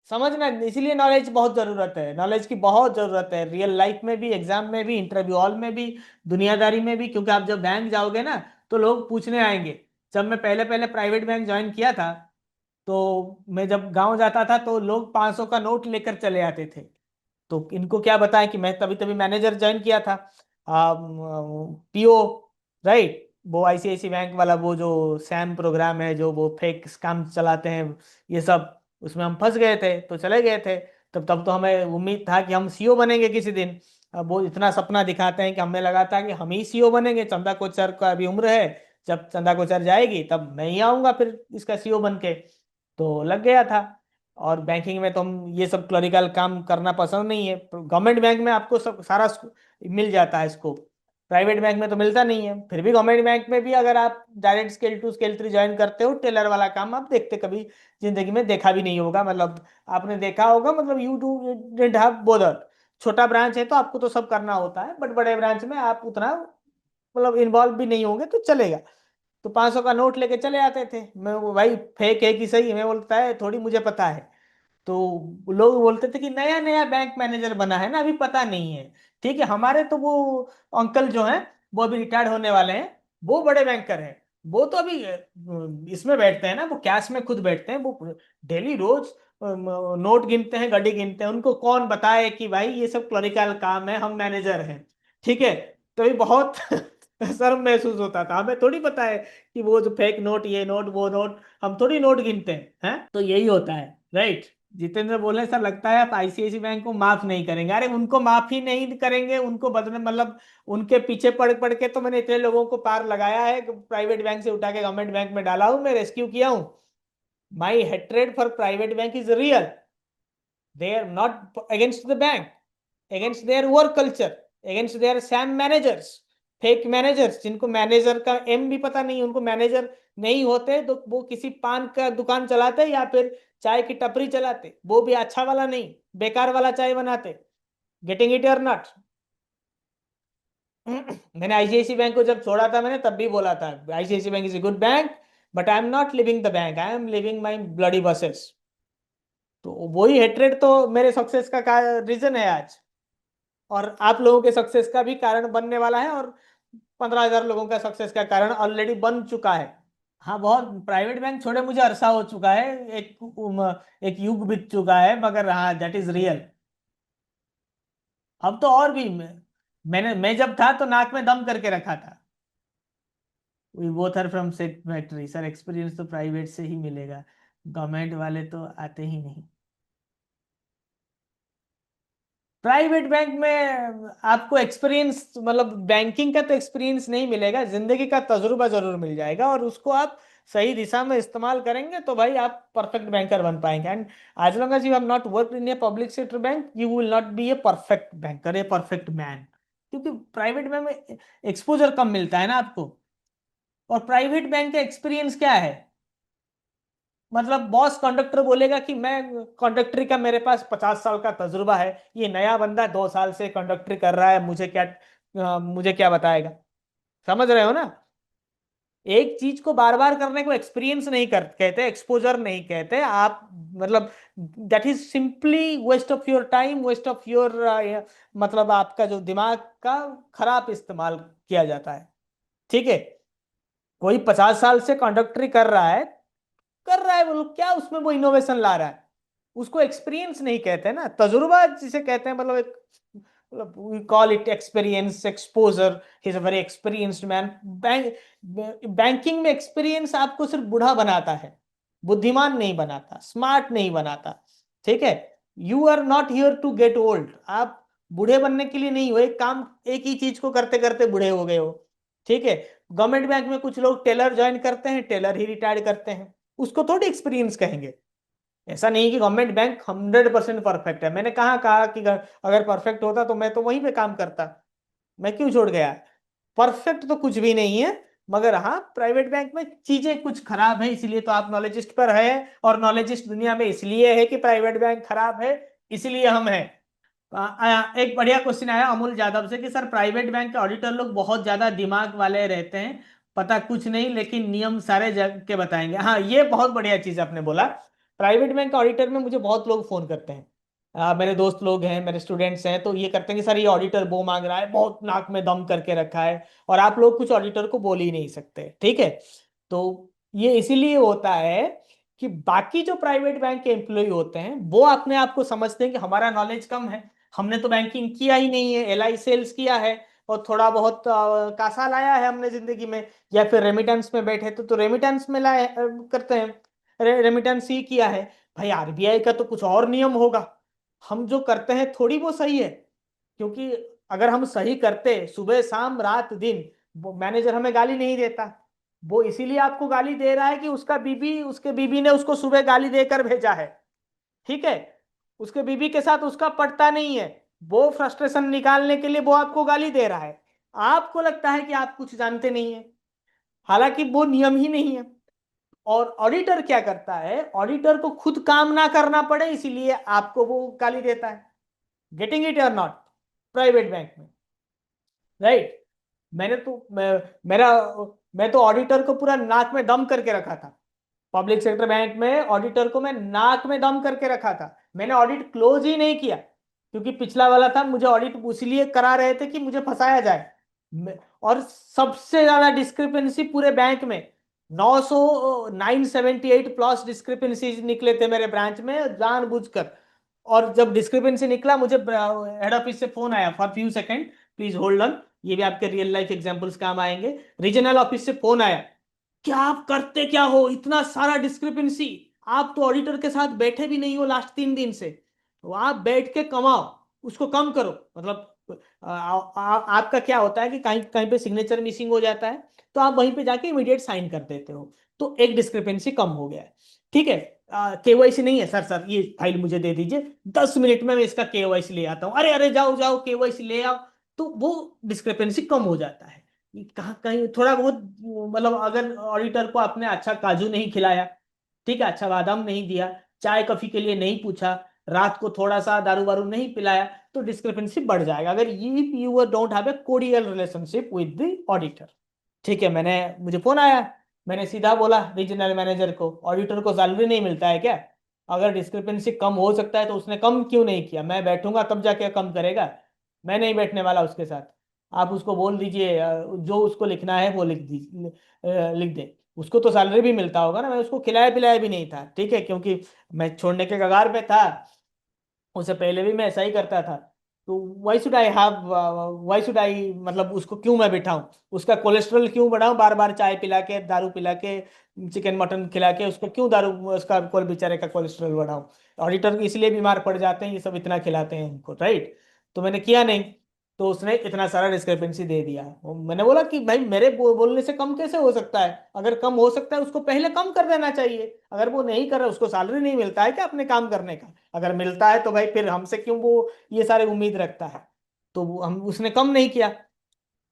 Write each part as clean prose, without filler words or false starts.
समझना, इसलिए नॉलेज बहुत जरूरत है, नॉलेज की बहुत जरूरत है, रियल लाइफ में भी, एग्जाम में भी, इंटरव्यू हॉल में भी, दुनियादारी में भी। क्योंकि आप जब बैंक जाओगे ना, तो लोग पूछने आएंगे। जब मैं पहले पहले प्राइवेट बैंक ज्वाइन किया था, तो मैं जब गांव जाता था तो लोग 500 का नोट लेकर चले आते थे। तो इनको क्या बताएं कि मैं तभी तभी मैनेजर ज्वाइन किया था, पीओ, राइट। वो आईसीआईसी बैंक वाला वो जो सैम प्रोग्राम है, जो वो फेक स्कैम चलाते हैं, ये सब, उसमें हम फंस गए थे तो चले गए थे। तब तो हमें उम्मीद था कि हम सीईओ बनेंगे किसी दिन। अब वो इतना सपना दिखाते हैं कि हमें लगा था कि हम ही सीईओ बनेंगे। चंदा कोचर का अभी उम्र है, जब चंदा कोचर जाएगी तब मैं ही आऊंगा फिर इसका सीईओ बन के। तो लग गया था। और बैंकिंग में तो हम ये सब क्लरिकल काम करना पसंद नहीं है। गवर्नमेंट बैंक में आपको सब सारा मिल जाता है स्कोप, प्राइवेट बैंक में तो मिलता नहीं है। फिर भी गवर्नमेंट बैंक में भी अगर आप direct scale two scale three join करते हो, टेलर वाला काम आप देखते कभी जिंदगी में देखा भी नहीं होगा, मतलब आपने देखा होगा, मतलब you do didn't have bother. छोटा ब्रांच है तो आपको तो सब करना होता है, बट बड़े ब्रांच में आप उतना मतलब इन्वॉल्व भी नहीं होंगे तो चलेगा। तो 500 का नोट लेके चले आते थे। मैं वो भाई फेक है कि सही, मैं बोलता है थोड़ी मुझे पता है। तो लोग बोलते थे कि नया नया बैंक मैनेजर बना है ना, अभी पता नहीं है। ठीक है, हमारे तो वो अंकल जो हैं, वो अभी रिटायर्ड होने वाले हैं, वो बड़े बैंकर हैं। वो तो अभी इसमें बैठते हैं ना, वो कैश में खुद बैठते हैं, वो डेली रोज नोट गिनते हैं, गड्डी गिनते हैं। उनको कौन बताए कि भाई ये सब क्लरिकल काम है, हम मैनेजर हैं। ठीक है। तो ये बहुत शर्म महसूस होता था, हमें थोड़ी पता है कि वो जो फेक नोट, ये नोट वो नोट, हम थोड़ी नोट गिनते हैं। तो यही होता है, राइट। जितेंद्र बोले सर लगता है आप आईसीआईसी बैंक को माफ नहीं करेंगे। अरे उनको माफ ही नहीं करेंगे, उनको बदले मतलब उनके पीछे पड़ पड़ के तो मैंने इतने लोगों को पार लगाया है कि प्राइवेट बैंक से उठा के गवर्नमेंट बैंक में डाला हूं, मैं रेस्क्यू किया हूं। My hatred for private bank is real. They are not against the bank, against their work culture, against their same managers, fake managers, जिनको मैनेजर का एम भी पता नहीं, उनको मैनेजर नहीं होते तो वो किसी पान का दुकान चलाते या फिर चाय की टपरी चलाते, वो भी अच्छा वाला नहीं, बेकार वाला चाय बनाते। गेटिंग इट और नॉट। मैंने आईसीआईसी बैंक को जब छोड़ा था, मैंने तब भी बोला था ICIC bank is a good bank, but I am not living the bank, I am living my bloody buses. तो वही हेट्रेड तो मेरे सक्सेस का रीजन है आज, और आप लोगों के सक्सेस का भी कारण बनने वाला है, और 15,000 लोगों का सक्सेस का कारण ऑलरेडी बन चुका है। हाँ, बहुत प्राइवेट बैंक छोड़े मुझे अरसा हो चुका है, एक युग बीत चुका है, मगर हाँ दैट इज रियल। अब तो और भी मैं जब था तो नाक में दम करके रखा था। We both are from secretary sir, experience तो प्राइवेट से ही मिलेगा, गवर्नमेंट वाले तो आते ही नहीं। प्राइवेट बैंक में आपको एक्सपीरियंस, मतलब बैंकिंग का तो एक्सपीरियंस नहीं मिलेगा, जिंदगी का तजुर्बा जरूर मिल जाएगा, और उसको आप सही दिशा में इस्तेमाल करेंगे तो भाई आप परफेक्ट बैंकर बन पाएंगे। And as long as you have not work in a public sector bank, you will not be a perfect banker, a perfect man. क्योंकि प्राइवेट बैंक में एक्सपोजर कम मिलता है ना आपको। और प्राइवेट बैंक का एक्सपीरियंस क्या है, मतलब बॉस कंडक्टर बोलेगा कि मैं कंडक्टरी का, मेरे पास 50 साल का तजुर्बा है, ये नया बंदा 2 साल से कंडक्टरी कर रहा है, मुझे क्या बताएगा। समझ रहे हो ना। एक चीज को बार बार करने को एक्सपीरियंस नहीं कर कहते, एक्सपोजर नहीं कहते आप, मतलब that is simply waste of your time, waste of your, मतलब आपका जो दिमाग का खराब इस्तेमाल किया जाता है। ठीक है। कोई 50 साल से कंडक्टरी कर रहा है वो लोग, क्या उसमें वो इनोवेशन ला रहा है, उसको एक्सपीरियंस नहीं कहते ना, तजुर्बा जिसे कहते हैं, मतलब एक, मतलब we call it experience, exposure. He is a very experienced man. Banking में एक्सपीरियंस आपको सिर्फ बूढ़ा बनाता है, बुद्धिमान नहीं बनाता, स्मार्ट नहीं बनाता। ठीक है। You are not here to get old, आप बूढ़े बनने के लिए नहीं हो, एक काम एक ही चीज को करते करते बूढ़े हो गए हो। ठीक है। गवर्नमेंट बैंक में कुछ लोग टेलर ज्वाइन करते हैं, टेलर ही रिटायर्ड करते हैं, उसको थोड़ी एक्सपीरियंस कहेंगे। ऐसा नहीं कि गवर्नमेंट बैंक 100% परफेक्ट है, मैंने कहा कि अगर परफेक्ट होता तो मैं तो वहीं पे काम करता, मैं क्यों छोड़ गया। परफेक्ट तो कुछ भी नहीं है, मगर हाँ प्राइवेट बैंक में चीजें कुछ खराब है, इसलिए तो आप नॉलेजिस्ट पर है, और नॉलेजिस्ट दुनिया में इसलिए है कि प्राइवेट बैंक खराब है, इसलिए हम हैं। एक बढ़िया क्वेश्चन आया अमूल यादव से कि सर प्राइवेट बैंक के ऑडिटर लोग बहुत ज्यादा दिमाग वाले रहते हैं, पता कुछ नहीं लेकिन नियम सारे जग के बताएंगे। हाँ, ये बहुत बढ़िया चीज आपने बोला। प्राइवेट बैंक ऑडिटर में मुझे बहुत लोग फोन करते हैं, मेरे दोस्त लोग हैं, मेरे स्टूडेंट्स हैं, तो ये करते हैं कि सर ये ऑडिटर वो मांग रहा है, बहुत नाक में दम करके रखा है, और आप लोग कुछ ऑडिटर को बोल ही नहीं सकते, ठीक है। तो ये इसीलिए होता है कि बाकी जो प्राइवेट बैंक के एम्प्लॉय होते हैं वो अपने आप को समझते हैं कि हमारा नॉलेज कम है, हमने तो बैंकिंग किया ही नहीं है, एलआई सेल्स किया है, और थोड़ा बहुत कासा लाया है हमने जिंदगी में, या फिर रेमिटेंस में बैठे तो रेमिटेंस में लाए करते हैं, रेमिटेंस ही किया है। भाई आरबीआई का तो कुछ और नियम होगा, हम जो करते हैं थोड़ी वो सही है, क्योंकि अगर हम सही करते सुबह शाम रात दिन, वो मैनेजर हमें गाली नहीं देता, वो इसीलिए आपको गाली दे रहा है कि उसका बीबी, उसके बीबी ने उसको सुबह गाली देकर भेजा है, ठीक है, उसके बीबी के साथ उसका पटता नहीं है, वो फ्रस्ट्रेशन निकालने के लिए वो आपको गाली दे रहा है, आपको लगता है कि आप कुछ जानते नहीं है, हालांकि वो नियम ही नहीं है। और ऑडिटर क्या करता है, ऑडिटर को खुद काम ना करना पड़े इसीलिए आपको वो गाली देता है। गेटिंग इट और नॉट? प्राइवेट बैंक में, राइट। मैंने तो मेरा मैं तो ऑडिटर को पूरा नाक में दम करके रखा था, पब्लिक सेक्टर बैंक में ऑडिटर को मैं नाक में दम करके रखा था, मैंने ऑडिट क्लोज ही नहीं किया, क्योंकि पिछला वाला था, मुझे ऑडिट इसलिए करा रहे थे कि मुझे फंसाया जाए। और सबसे ज्यादा डिस्क्रिपेंसी पूरे बैंक में 978 प्लस डिस्क्रिपेंसी निकले थे मेरे ब्रांच में जानबूझकर। और जब डिस्क्रिपेंसी निकला, मुझे हेड ऑफिस से फोन आया, for few second please hold on, ये भी आपके रियल लाइफ एग्जांपल्स काम आएंगे। रीजनल ऑफिस से फोन आया, क्या आप करते क्या हो, इतना सारा डिस्क्रिपेंसी, आप तो ऑडिटर के साथ बैठे भी नहीं हो लास्ट 3 दिन से, तो आप बैठ के कमाओ, उसको कम करो। मतलब आपका क्या होता है कि कहीं कहीं पे सिग्नेचर मिसिंग हो जाता है, तो आप वहीं पे जाके इमीडिएट साइन कर देते हो, तो एक डिस्क्रिपेंसी कम हो गया है, ठीक है। केवाईसी नहीं है सर, सर ये फाइल मुझे दे दीजिए, 10 मिनट में मैं इसका केवाईसी ले आता हूँ, अरे अरे जाओ जाओ केवाईसी ले आओ, तो वो डिस्क्रिपेंसी कम हो जाता है। कहाँ कहीं थोड़ा बहुत, मतलब अगर ऑडिटर को आपने अच्छा काजू नहीं खिलाया, ठीक है, अच्छा बादाम नहीं दिया, चाय कॉफी के लिए नहीं पूछा, रात को थोड़ा सा दारू वारू नहीं पिलाया, तो डिस्क्रिपेंसी बढ़ जाएगा, अगर you don't have a cordial relationship with the auditor, ठीक है। मुझे फोन आया, मैंने सीधा बोला रीजनल मैनेजर को, ऑडिटर को सैलरी नहीं मिलता है क्या? अगर डिस्क्रिपेंसी कम हो सकता है तो उसने कम क्यों नहीं किया, मैं बैठूंगा तब जाके कम करेगा, मैं नहीं बैठने वाला उसके साथ। आप उसको बोल दीजिए, जो उसको लिखना है वो लिख दे, उसको तो सैलरी भी मिलता होगा ना, मैं उसको खिलाया पिलाया भी नहीं था, ठीक है, क्योंकि मैं छोड़ने के कगार पे था, उससे पहले भी मैं ऐसा ही करता था। तो वाई शुड आई, मतलब उसको क्यों मैं बिठाऊं, उसका कोलेस्ट्रॉल क्यों बढ़ाऊं, बार बार चाय पिला के, दारू पिला के, चिकन मटन खिला के, उसको क्यों दारू, उसका बेचारे का कोलेस्ट्रॉल बढ़ाऊं। ऑडिटर इसलिए बीमार पड़ जाते हैं, ये सब इतना खिलाते हैं उनको, राइट। तो मैंने किया नहीं, तो उसने इतना सारा डिस्क्रिपेंसी दे दिया। मैंने बोला कि भाई मेरे बोलने से कम कैसे हो सकता है, अगर कम हो सकता है उसको पहले कम कर देना चाहिए, अगर वो नहीं कर रहा, उसको सैलरी नहीं मिलता है क्या अपने काम करने का? अगर मिलता है तो भाई फिर हमसे क्यों वो ये सारे उम्मीद रखता है? तो हम उसने कम नहीं किया,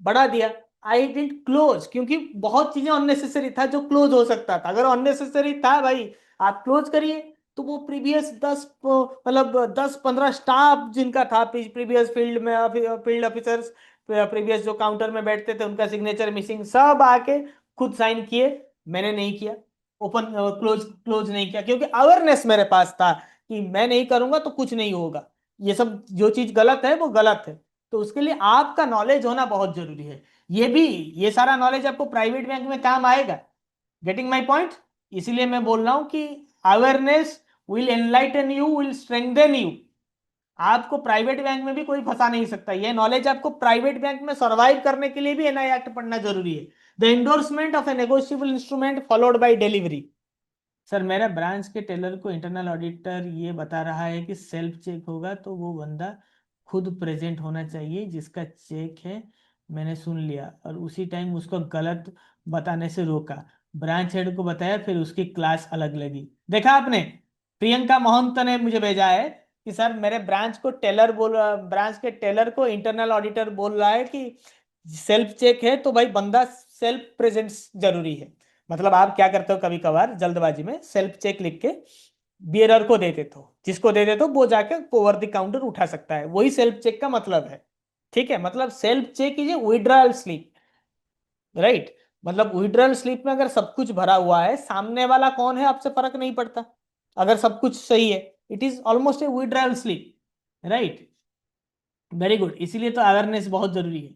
बढ़ा दिया। आई डिडंट क्लोज, क्योंकि बहुत चीजें अननेसेसरी था जो क्लोज हो सकता था, अगर अननेसेसरी था भाई आप क्लोज करिए। तो वो प्रीवियस 10 15 स्टाफ जिनका था, प्रीवियस फील्ड में, फील्ड ऑफिसर्स, प्रीवियस जो काउंटर में बैठते थे, उनका सिग्नेचर मिसिंग, सब आके खुद साइन किए, मैंने नहीं किया, ओपन क्लोज क्लोज नहीं किया, क्योंकि अवेयरनेस मेरे पास था कि मैं नहीं करूंगा तो कुछ नहीं होगा, ये सब जो चीज गलत है वो गलत है। तो उसके लिए आपका नॉलेज होना बहुत जरूरी है, ये भी, ये सारा नॉलेज आपको प्राइवेट बैंक में काम आएगा। Getting my point? इसीलिए मैं बोल रहा हूं कि awareness will enlighten you, will strengthen you. आपको प्राइवेट बैंक में भी कोई फंसा नहीं सकता, ये नॉलेज आपको प्राइवेट बैंक में सर्वाइव करने के लिए भी एनआई एक्ट पढ़ना जरूरी है। The endorsement of A negotiable instrument followed by delivery. Sir मेरा ब्रांच के टेलर को इंटरनल ऑडिटर ये बता रहा है कि सेल्फ चेक होगा तो वो बंदा खुद प्रेजेंट होना चाहिए जिसका चेक है, मैंने सुन लिया और उसी टाइम उसको गलत बताने से रोका, ब्रांच हेड को बताया, फिर उसकी क्लास अलग लगी। देखा आपने, प्रियंका महंत ने मुझे भेजा है कि सर मेरे ब्रांच के टेलर को इंटरनल ऑडिटर बोल रहा है कि सेल्फ चेक है तो भाई बंदा सेल्फ प्रेजेंस जरूरी है। मतलब आप क्या करते हो, कभी कभार जल्दबाजी में सेल्फ चेक लिख के बियरर को दे देते हो, जिसको दे देते हो वो जाके ओवर द काउंटर उठा सकता है, वही सेल्फ चेक का मतलब है, ठीक है। मतलब self cheque is a withdrawal slip, right. मतलब विड्रॉल स्लिप में अगर सब कुछ भरा हुआ है, सामने वाला कौन है आपसे फर्क नहीं पड़ता, अगर सब कुछ सही है, it is almost A withdrawal sleep, right. Very good, इसीलिए तो अवेयरनेस बहुत जरूरी है।